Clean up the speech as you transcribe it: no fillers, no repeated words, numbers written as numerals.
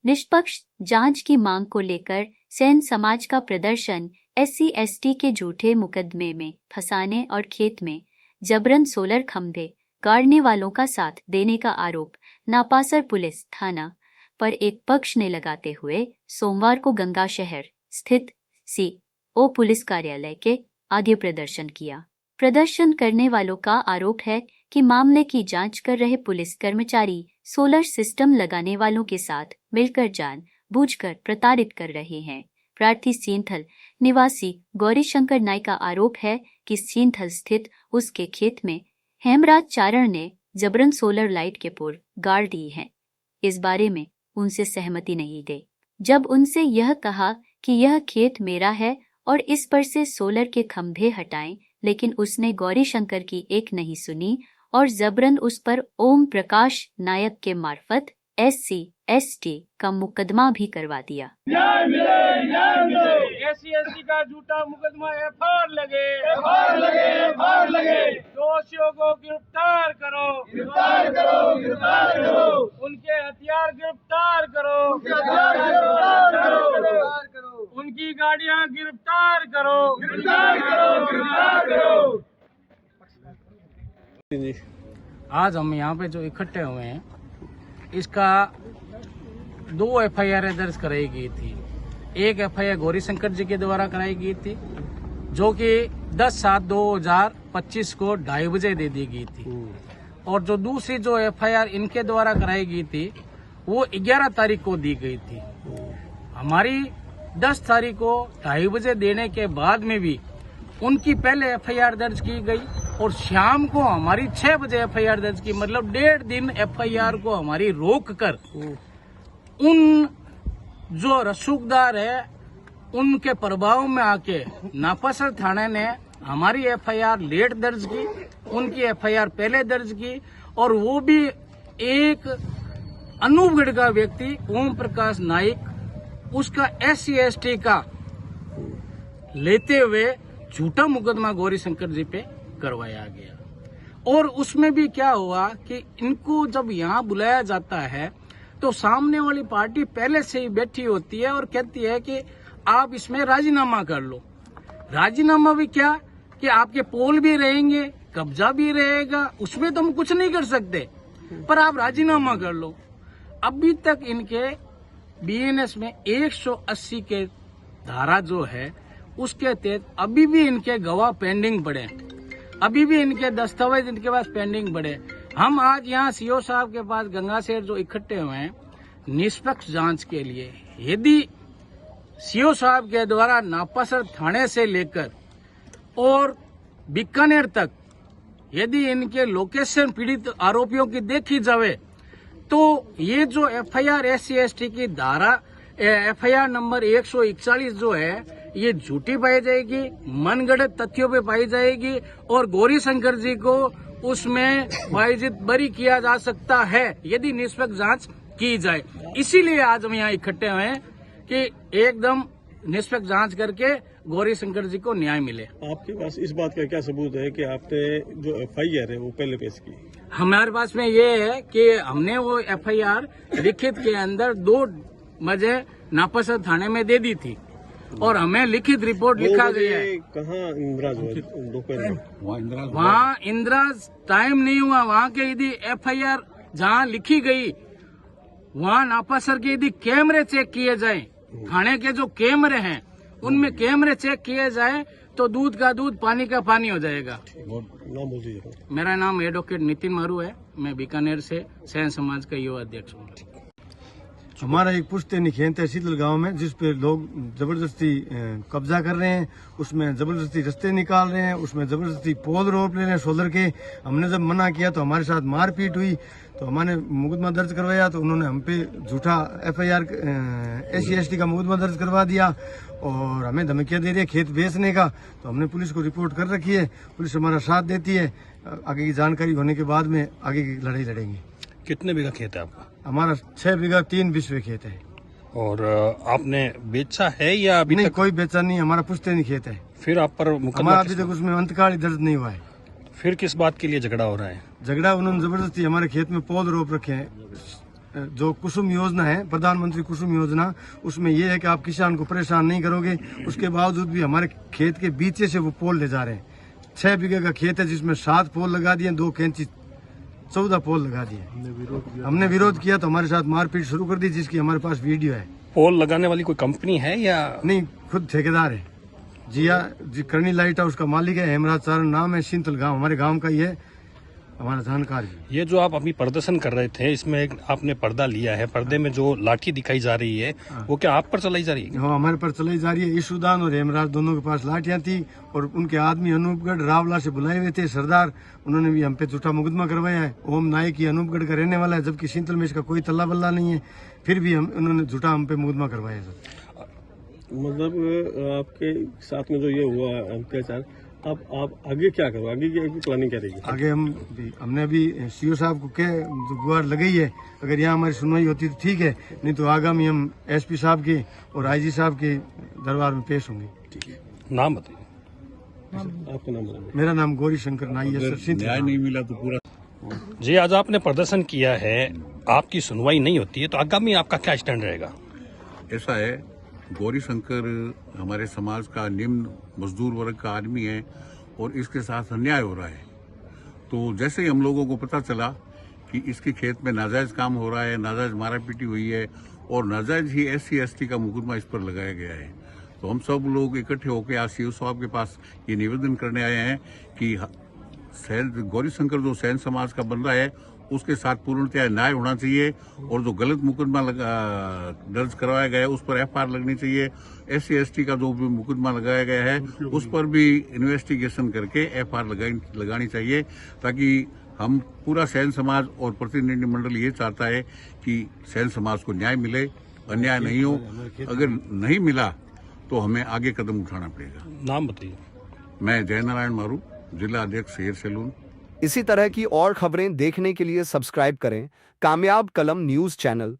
निष्पक्ष जांच की मांग को लेकर सेन समाज का प्रदर्शन। SC/ST के झूठे मुकदमे में फंसाने और खेत में जबरन सोलर खंभे गाड़ने वालों का साथ देने का आरोप नापासर पुलिस थाना पर एक पक्ष ने लगाते हुए सोमवार को गंगा शहर स्थित CO पुलिस कार्यालय के आगे प्रदर्शन किया। प्रदर्शन करने वालों का आरोप है कि मामले की जांच कर रहे पुलिस कर्मचारी सोलर सिस्टम लगाने वालों के साथ मिलकर जानबूझकर प्रताड़ित कर रहे हैं। प्रार्थी सींथल निवासी गौरीशंकर नाइक का आरोप है कि सींथल स्थित उसके खेत में हेमराज चारण ने जबरन सोलर लाइट के पोल गाड़ दी है। इस बारे में उनसे सहमति नहीं दे। जब उनसे यह कहा कि यह खेत मेरा है और इस पर से सोलर के खंभे हटाएं, लेकिन उसने गौरीशंकर की एक नहीं सुनी और जबरन उस पर ओम प्रकाश नायक के मार्फत SC/ST का मुकदमा भी करवा दिया। न्याय मिले, न्याय मिले। SC/ST का झूठा मुकदमा FIR लगे, FIR लगे, FIR लगे। दोषियों को गिरफ्तार करो, गिरफ्तार करो, गिरफ्तार करो। उनके हथियार गिरफ्तार करो, गिरफ्तार करो। उनकी गाड़ियां गिरफ्तार करो, गिरफ्तार करो, गिरफ्तार करो। आज हम यहाँ पे जो इकट्ठे हुए हैं, इसका 2 FIR दर्ज कराई गई थी। एक FIR गौरीशंकर जी के द्वारा कराई गई थी, जो कि 10/7/2025 को 2:30 बजे दे दी गई थी, और जो दूसरी जो FIR इनके द्वारा कराई गई थी वो 11 तारीख को दी गई थी। हमारी 10 तारीख को 2:30 बजे देने के बाद में भी उनकी पहले FIR दर्ज की गई और शाम को हमारी 6 बजे FIR दर्ज की। मतलब 1.5 दिन FIR को हमारी रोक कर उन जो रसूखदार है उनके प्रभाव में आके नापासर थाने ने हमारी FIR लेट दर्ज की, उनकी FIR पहले दर्ज की, और वो भी एक अनूपगढ़ का व्यक्ति ओम प्रकाश नाइक उसका SC/ST का लेते हुए झूठा मुकदमा गौरीशंकर जी पे करवाया गया। और उसमें भी क्या हुआ कि इनको जब यहाँ बुलाया जाता है तो सामने वाली पार्टी पहले से ही बैठी होती है और कहती है कि आप इसमें राजीनामा कर लो। राजीनामा भी क्या कि आपके पोल भी रहेंगे, कब्जा भी रहेगा, उसमें तो हम कुछ नहीं कर सकते, पर आप राजीनामा कर लो। अभी तक इनके BNS में 180 के धारा जो है उसके तहत अभी भी इनके गवाह पेंडिंग पड़े, अभी भी इनके दस्तावेज इनके पास पेंडिंग पड़े। हम आज यहाँ CO साहब के पास गंगा शहर जो इकट्ठे हुए हैं निष्पक्ष जांच के लिए। यदि CO साहब के द्वारा नापासर थाने से लेकर और बीकानेर तक यदि इनके लोकेशन पीड़ित आरोपियों की देखी जाए तो ये जो FIR SC/ST की धारा FIR नंबर 141 जो है ये झूठी पाई जाएगी, मनगढ़ंत तथ्यों पे पाई जाएगी और गौरीशंकर जी को उसमें बाइज्जत बरी किया जा सकता है यदि निष्पक्ष जांच की जाए। इसीलिए आज हम यहाँ इकट्ठे हुए हैं कि एकदम निष्पक्ष जांच करके गौरीशंकर जी को न्याय मिले। आपके पास इस बात का क्या सबूत है कि आपने जो FIR है वो पहले पेश की? हमारे पास में ये है कि हमने वो FIR लिखित के अंदर 2 बजे नापासर थाने में दे दी थी और हमें लिखित रिपोर्ट लिखा गया है। कहाँ इंदिराज दोपहर? वहाँ इंदिराज टाइम नहीं हुआ। वहाँ के यदि FIR जहाँ लिखी गई वहाँ नापासर के यदि कैमरे चेक किए जाए, थाने के जो कैमरे हैं उनमें कैमरे चेक किए जाए तो दूध का दूध पानी का पानी हो जाएगा। नाम बोल दीजिए। मेरा नाम एडवोकेट नितिन मारू है, मैं बीकानेर से सेन समाज का युवा अध्यक्ष हूँ। हमारा एक पुश्तैनी खेत है शीतल गांव में, जिस पे लोग जबरदस्ती कब्जा कर रहे हैं, उसमें जबरदस्ती रस्ते निकाल रहे हैं, उसमें जबरदस्ती पोल रोप ले रहे हैं सोलर के। हमने जब मना किया तो हमारे साथ मारपीट हुई, तो हमारे मुकदमा दर्ज करवाया तो उन्होंने हम पे झूठा FIR SC/ST का मुकदमा दर्ज करवा दिया और हमें धमकियां दे रही है खेत बेचने का। तो हमने पुलिस को रिपोर्ट कर रखी है, पुलिस हमारा साथ देती है। आगे की जानकारी होने के बाद में आगे की लड़ाई लड़ेंगे। कितने बीघा खेत है आपका? हमारा 6 बीघा 3 बिस्वे खेत है। और आपने बेचा है या अभी नहीं? तक? कोई बेचा नहीं, हमारा पुश्तैनी खेत है। फिर आप पर मुकदमा हमारा अभी तक उसमें अंतकाल दर्ज नहीं हुआ है। फिर किस बात के लिए झगड़ा हो रहा है? झगड़ा उन्होंने जबरदस्ती हमारे खेत में पौध रोप रखे हैं जो कुसुम योजना है, प्रधानमंत्री कुसुम योजना, उसमें ये है कि आप किसान को परेशान नहीं करोगे। उसके बावजूद भी हमारे खेत के बीचे से वो पोल ले जा रहे हैं। 6 बीघे का खेत है जिसमें 7 पोल लगा दिए, 2 कैंची 14 पोल लगा दिए। हमने विरोध किया तो हमारे साथ मारपीट शुरू कर दी, जिसकी हमारे पास वीडियो है। पोल लगाने वाली कोई कंपनी है या नहीं, खुद ठेकेदार है। जिया जी करनी लाइट हाउस का मालिक है, हेमराज चारण नाम है, सिंतल गांव हमारे गांव का ही है, हमारा जानकार है। ये जो आप अभी प्रदर्शन कर रहे थे, इसमें एक आपने पर्दा लिया है, पर्दे में जो लाठी दिखाई जा रही है वो क्या आप पर चलाई जा रही है? हाँ, हमारे पर चलाई जा रही है। ईशुदान और हेमराज दोनों के पास लाठियां थी और उनके आदमी अनूपगढ़ रावला से बुलाए हुए थे सरदार, उन्होंने भी हम पे झूठा मुकदमा करवाया है। ओम नायक ही अनूपगढ़ का रहने वाला है, जबकि सिंतल में इसका कोई तल्ला बल्ला नहीं है, फिर भी उन्होंने झूठा हम पे मुकदमा करवाया है। मतलब आपके साथ में जो ये हुआ अत्याचार, अब आप आगे क्या करो, आगे की प्लानिंग क्या रहेगी? आगे हमने अभी सीओ साहब को जो गुहार लगाई है, अगर यहाँ हमारी सुनवाई होती तो ठीक है, नहीं तो आगामी हम एसपी साहब के और आईजी साहब के दरबार में पेश होंगे। ठीक है, नाम बताइए। आपका नाम बताइए। मेरा नाम गौरी शंकर नाई है सर। न्याय नहीं मिला तो पूरा जी, आज आपने प्रदर्शन किया है, आपकी सुनवाई नहीं होती है तो आगामी आपका क्या स्टैंड रहेगा? ऐसा है, गौरी शंकर हमारे समाज का निम्न मजदूर वर्ग का आदमी है और इसके साथ अन्याय हो रहा है। तो जैसे ही हम लोगों को पता चला कि इसके खेत में नाजायज काम हो रहा है, नाजायज मारापीटी हुई है और नाजायज ही SC/ST का मुकदमा इस पर लगाया गया है, तो हम सब लोग इकट्ठे होकर आज सीओ साहब के पास ये निवेदन करने आए हैं कि गौरी शंकर जो सैन समाज का बंदा है उसके साथ पूर्णतया न्याय होना चाहिए और जो गलत मुकदमा दर्ज करवाया गया है उस पर FIR लगनी चाहिए। SC/ST का जो भी मुकदमा लगाया गया है उस पर भी इन्वेस्टिगेशन करके FIR लगानी चाहिए, ताकि हम पूरा सैन समाज और प्रतिनिधि मंडल ये चाहता है कि सैन समाज को न्याय मिले, अन्याय नहीं हो। अगर नहीं मिला तो हमें आगे कदम उठाना पड़ेगा। नाम बताइए। मैं जयनारायण मारू, जिला अध्यक्ष हेयर सैलून। इसी तरह की और खबरें देखने के लिए सब्सक्राइब करें कामयाब कलम न्यूज़ चैनल।